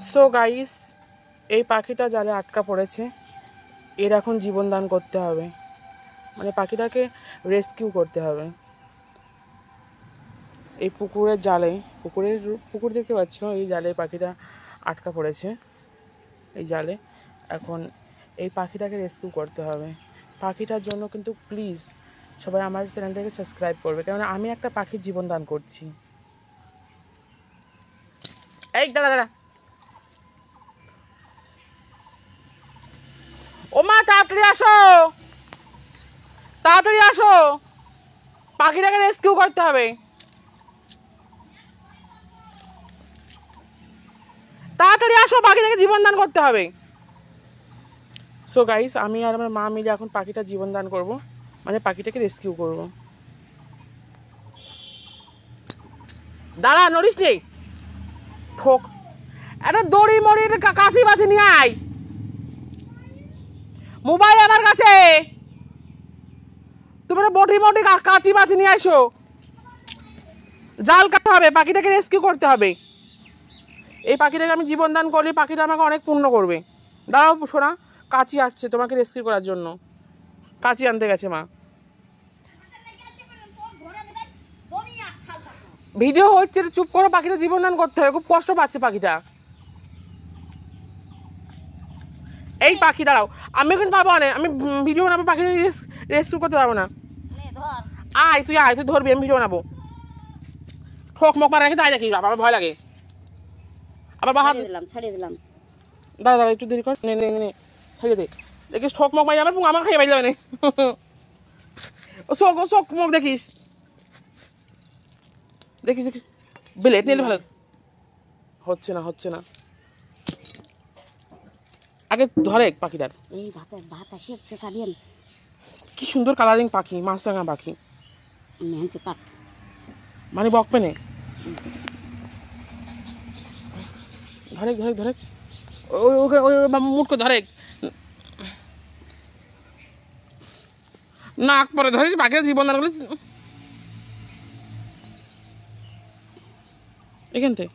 So guys, এই পাখিটা জালে আটকা পড়েছে, এর এখন জীবনদান করতে হবে, মানে পাখিটাকে রেস্কিউ করতে হবে। এই পুকুরের জালে, পুকুর দেখতে পাচ্ছ, এই জালে পাখিটা আটকা পড়েছে, এই জালে। এখন এই পাখিটাকে রেস্কিউ করতে হবে। পাখিটার জন্য কিন্তু প্লিজ সবাই আমার চ্যানেলটাকে সাবস্ক্রাইব করবে, কেননা আমি একটা পাখির জীবন দান করছি। এই দাঁড়া দাঁড়া, ও মা তাড়াতাড়ি আসো, তাড়াতাড়ি আসো, পাখিটাকে রেস্কিউ করতে হবে, তাড়াতাড়ি আসো, পাখিটাকে জীবন দান করতে হবে। সো গাইস, আমি আর আমার মা মিলে এখন পাখিটা জীবন দান করবো, মানে পাখিটাকে রেস্কিউ করব। দাঁড়া, নড়িস নেই, ঠোক, একটা দড়ি মড়ি কাশি বাছি নিয়ে আয়, মোবাইল আমার কাছে, তুমি বটি মটি কাঁচি বাছি নিয়ে আসো, জাল কাটতে হবে, পাখিটাকে রেস্কিউ করতে হবে। এই পাখিটাকে আমি জীবন দান করলে পাখিটা আমাকে অনেক পূর্ণ করবে। দাঁড়াও শোনা, কাঁচি আসছে তোমাকে রেস্কিউ করার জন্য, কাঁচি আনতে গেছে মা। ভিডিও হচ্ছে, চুপ করো, পাখিটা জীবন দান করতে হবে, খুব কষ্ট পাচ্ছে পাখিটা। এই পাখি দাঁড়াও, আমি কিন্তু পাবো না, আমি ভিডিও বানাবো, পাখি রেস্কিউ করতে পারবো না। আয় তুই, আয় তুই ধরবি, আমি ভিডিও বানাবো। ঠোক মক মারা রেখে তাই দেখি, আমার ভয় লাগে। আবার বাহাত ছাড়িয়ে দিলাম, দাঁড়া দাঁড়া একটু দেরি কর, নে নে নে ছাড়িয়ে দে, দেখিস ঠোক মক মারি আমার খাইয়ে পাই যাবে না। ও চোখ মুখ দেখিস, দেখিস দেখিস, ব্লেড নিলে ভালো। হচ্ছে না, হচ্ছে না, আগে ধরে পাখিটার। এই কি সুন্দর কালারিং পাখি, মাছরাঙা পাখি, মানে বকবে নে, ধরে ধরে ধরে, ওকে মুট করে ধরে, নাক পরে ধরিস, পাখিটা জীবন দান করলে এখান থেকে।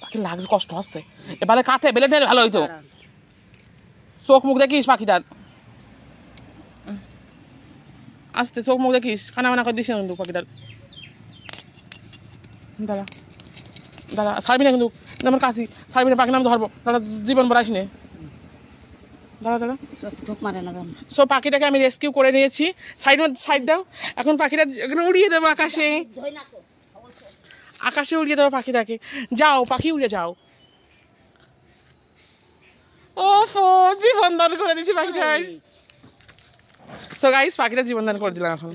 পাখি লাগছে, কষ্ট হচ্ছে, এবারে কাটে বেলে নিলে ভালো হইতো। চোখ মুখ দেখিস পাখিটার, আসতে চোখ মুখ দেখিস, খানা মানা করে দিস না কিন্তু পাখিটার। দাঁড়া দাঁড়া, ছাড়বি না কিন্তু, আমার কাশি ছাড়বি না, পাখির নাম ধরবো, দাঁড়া জীবন বড়াইস নে, দাঁড়া দাঁড়া। সো পাখিটাকে আমি রেস্কিউ করে নিয়েছি, সাইড দাও। এখন পাখিটা উড়িয়ে দেবো আকাশে, আকাশে উড়িয়ে দেবো পাখিটাকে। যাও পাখি, উড়ে যাও। ও জীবন দান করে দিচ্ছি পাখিটার। সো গাইস, পাখিটা জীবন দান করে দিলাম এখন।